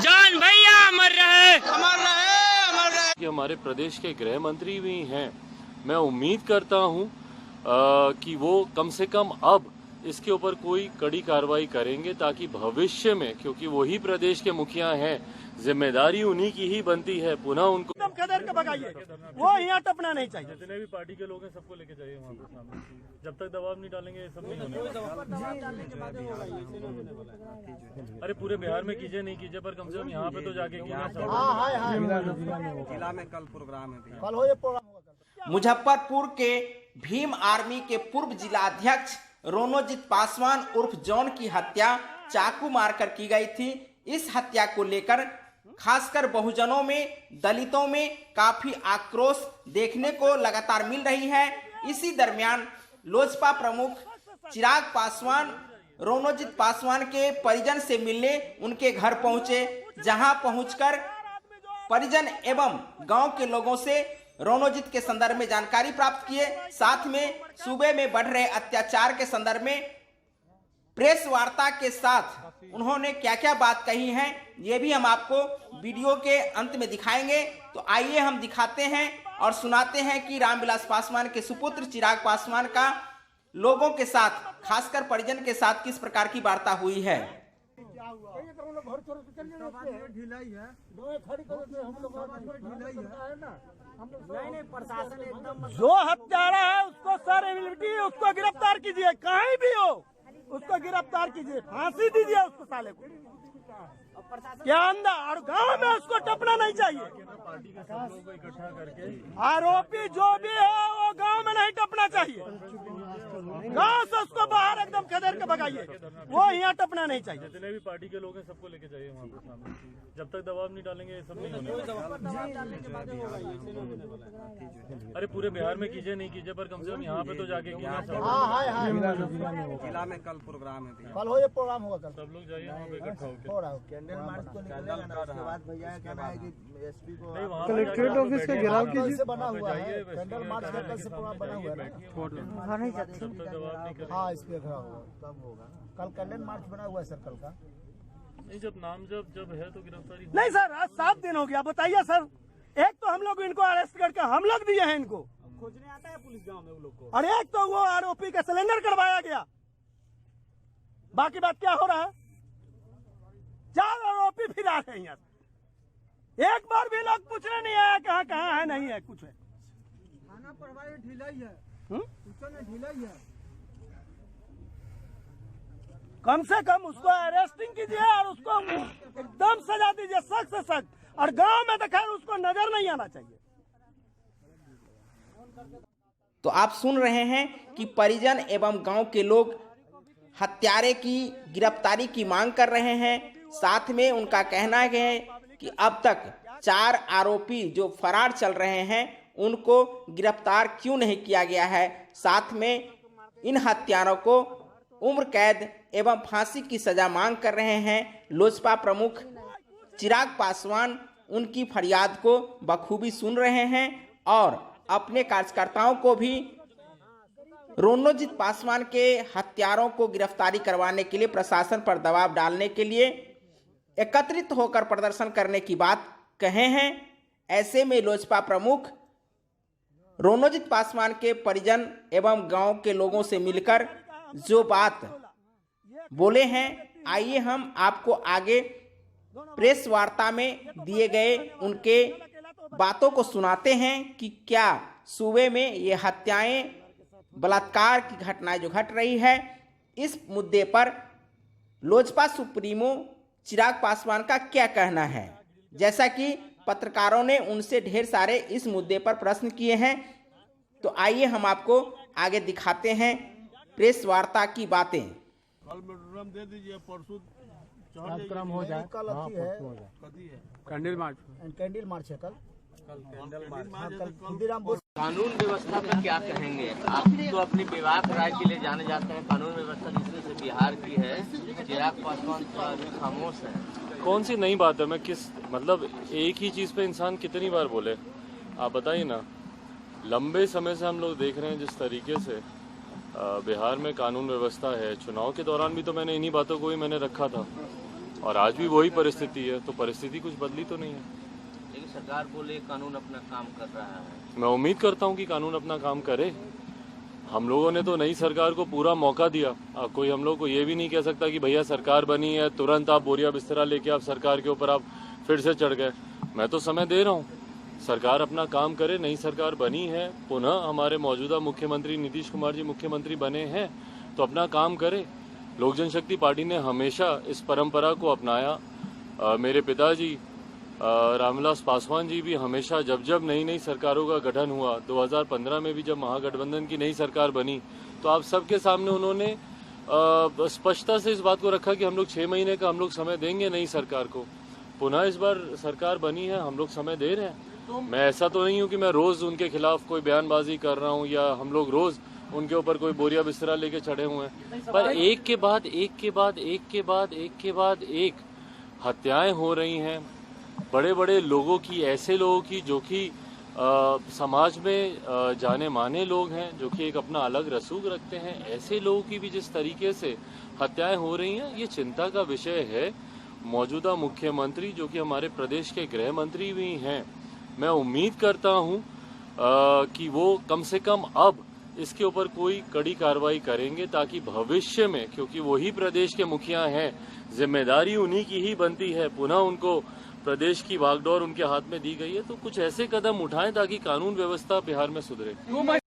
जान भैया अमर रहे, अमर रहे, अमर रहे। कि हमारे प्रदेश के गृह मंत्री भी हैं। मैं उम्मीद करता हूं कि वो कम से कम अब इसके ऊपर कोई कड़ी कार्रवाई करेंगे, ताकि भविष्य में, क्योंकि वही प्रदेश के मुखिया हैं, जिम्मेदारी उन्हीं की ही बनती है, पुनः उनको एकदम खदेड़ के भगाइए, वो यहाँ टपना नहीं चाहिए। जितने भी पार्टी के लोग हैं सबको लेके जाइए वहाँ पे सामने। जब तक दबाव नहीं डालेंगे सब नहीं होने वाला। अरे पूरे बिहार में कीजिए नहीं कीजिए, पर कम से कम यहाँ पे तो जाके जिला में कल प्रोग्राम है, कल हो ये प्रोग्राम होगा। मुजफ्फरपुर के भीम आर्मी के पूर्व जिला अध्यक्ष रोनोजित पासवान उर्फ जॉन की हत्या चाकू मारकर की गई थी। इस हत्या को लेकर खासकर बहुजनों में, दलितों में काफी आक्रोश देखने को लगातार मिल रही है। इसी दरमियान लोजपा प्रमुख चिराग पासवान रोनोजित पासवान के परिजन से मिलने उनके घर पहुंचे, जहां पहुंचकर परिजन एवं गांव के लोगों से रोनोजित के संदर्भ में जानकारी प्राप्त किए। साथ में सूबे में बढ़ रहे अत्याचार के संदर्भ में प्रेस वार्ता के साथ उन्होंने क्या क्या बात कही है, ये भी हम आपको वीडियो के अंत में दिखाएंगे। तो आइए हम दिखाते हैं और सुनाते हैं कि रामविलास पासवान के सुपुत्र चिराग पासवान का लोगों के साथ, खासकर परिजन के साथ किस प्रकार की वार्ता हुई है। जो हत्यारा है उसको सर एबिलिटी, उसको गिरफ्तार कीजिए, कहीं भी हो उसको गिरफ्तार कीजिए, फांसी दीजिए उसको साले को। क्या अंदर और गांव में उसको टपना नहीं चाहिए। आरोपी जो भी है वो गांव में नहीं टपना चाहिए, गांव से उसको बाहर एकदम खदेड़ के भगाइए, वो यहाँ टपना नहीं चाहिए। जितने भी पार्टी के लोग हैं सबको लेके जाइए वहाँ पे सामने। जब तक दबाव नहीं डालेंगे सब नहीं होने वाला। अरे पूरे बिहार में कीजिए नहीं कीजिए, पर कम से कम यहाँ पे तो जाके जिला में कल प्रोग्राम है, कल हो ये प्रोग्राम होगा। कल सब लोग जाइए वहाँ पे इकट्ठा होकर। कलेक्ट्रेट ऑफिस का घेराव कीजिए, बना हुआ है कैंडल मार्च का, कल से प्रोग्राम बना हुआ है। हाँ इस पे घेराव होगा तब होगा। कल कैंडल मार्च बना हुआ है सर, कल का नहीं। जब नाम जब है तो गिरफ्तारी नहीं सर। आज 7 दिन हो गया, बताइए सर। एक तो हम लोग इनको अरेस्ट करके हम लोग दिए हैं, इनको खोजने आता है पुलिस गांव में वो लोग को, और एक तो वो आरोपी का सिलेंडर करवाया गया। बाकी बात क्या हो रहा है, 4 आरोपी फिर आ रहे हैं यहाँ। एक बार भी लोग पूछने नहीं आया कहाँ कहाँ है, नहीं है कुछ है। थाना प्रभारी ढीला ही है, ढीला ही है। कम से कम उसको अरेस्टिंग कीजिए और उसको एकदम सजा दीजिए, सख्त से सख्त। और गांव में तो खैर उसको नजर नहीं आना चाहिए। तो आप सुन रहे हैं कि परिजन एवं गांव के लोग हत्यारे की गिरफ्तारी की मांग कर रहे हैं। साथ में उनका कहना है कि अब तक 4 आरोपी जो फरार चल रहे हैं उनको गिरफ्तार क्यों नहीं किया गया है। साथ में इन हत्यारों को उम्र कैद एवं फांसी की सजा मांग कर रहे हैं। लोजपा प्रमुख चिराग पासवान उनकी फरियाद को बखूबी सुन रहे हैं और अपने कार्यकर्ताओं को भी रोनोजित पासवान के हत्यारों को गिरफ्तारी करवाने के लिए प्रशासन पर दबाव डालने के लिए एकत्रित होकर प्रदर्शन करने की बात कहे हैं। ऐसे में लोजपा प्रमुख रोनोजित पासवान के परिजन एवं गांव के लोगों से मिलकर जो बात बोले हैं, आइए हम आपको आगे प्रेस वार्ता में दिए गए उनके बातों को सुनाते हैं कि क्या सूबे में ये हत्याएं, बलात्कार की घटनाएं जो घट रही है, इस मुद्दे पर लोजपा सुप्रीमो चिराग पासवान का क्या कहना है। जैसा कि पत्रकारों ने उनसे ढेर सारे इस मुद्दे पर प्रश्न किए हैं, तो आइए हम आपको आगे दिखाते हैं प्रेस वार्ता की बातें। कल दे दीजिए, परसों कार्यक्रम हो जाए, कल कैंडल मार्च है कल। कानून व्यवस्था पर क्या कहेंगे आप? तो अपनी विवाद राय के लिए जाने जाते हैं। कानून व्यवस्था जिसमें से बिहार की है, चिराग पासवान खामोश है। कौन सी नई बात है? मैं किस मतलब एक ही चीज़ पे इंसान कितनी बार बोले, आप बताइए ना। लंबे समय से हम लोग देख रहे हैं जिस तरीके से बिहार में कानून व्यवस्था है। चुनाव के दौरान भी तो मैंने इन्हीं बातों को ही मैंने रखा था और आज भी वही परिस्थिति है, तो परिस्थिति कुछ बदली तो नहीं है। लेकिन सरकार बोले कानून अपना काम कर रहा है। मैं उम्मीद करता हूं कि कानून अपना काम करे। हम लोगों ने तो नई सरकार को पूरा मौका दिया। कोई हम लोग को ये भी नहीं कह सकता कि भैया सरकार बनी है तुरंत आप बोरिया बिस्तरा लेके आप सरकार के ऊपर आप फिर से चढ़ गए। मैं तो समय दे रहा हूँ, सरकार अपना काम करे। नई सरकार बनी है, पुनः हमारे मौजूदा मुख्यमंत्री नीतीश कुमार जी मुख्यमंत्री बने हैं, तो अपना काम करे। लोक जनशक्ति पार्टी ने हमेशा इस परंपरा को अपनाया। मेरे पिताजी रामविलास पासवान जी भी हमेशा जब जब नई नई सरकारों का गठन हुआ, 2015 में भी जब महागठबंधन की नई सरकार बनी, तो आप सबके सामने उन्होंने स्पष्टता से इस बात को रखा कि हम लोग 6 महीने का हम लोग समय देंगे नई सरकार को। पुनः इस बार सरकार बनी है, हम लोग समय दे रहे हैं। मैं ऐसा तो नहीं हूं कि मैं रोज उनके खिलाफ कोई बयानबाजी कर रहा हूं या हम लोग रोज उनके ऊपर कोई बोरिया बिस्तरा लेके चढ़े हुए हैं, पर एक के बाद एक हत्याएं हो रही हैं। बड़े बड़े लोगों की, ऐसे लोगों की जो कि समाज में जाने माने लोग हैं, जो कि एक अपना अलग रसूख रखते हैं, ऐसे लोगों की भी जिस तरीके से हत्याएं हो रही हैं, ये चिंता का विषय है। मौजूदा मुख्यमंत्री जो कि हमारे प्रदेश के गृह मंत्री भी हैं, मैं उम्मीद करता हूं कि वो कम से कम अब इसके ऊपर कोई कड़ी कार्रवाई करेंगे, ताकि भविष्य में, क्योंकि वही प्रदेश के मुखिया हैं, जिम्मेदारी उन्हीं की ही बनती है, पुनः उनको प्रदेश की भागदौड़ उनके हाथ में दी गई है, तो कुछ ऐसे कदम उठाएं ताकि कानून व्यवस्था बिहार में सुधरे।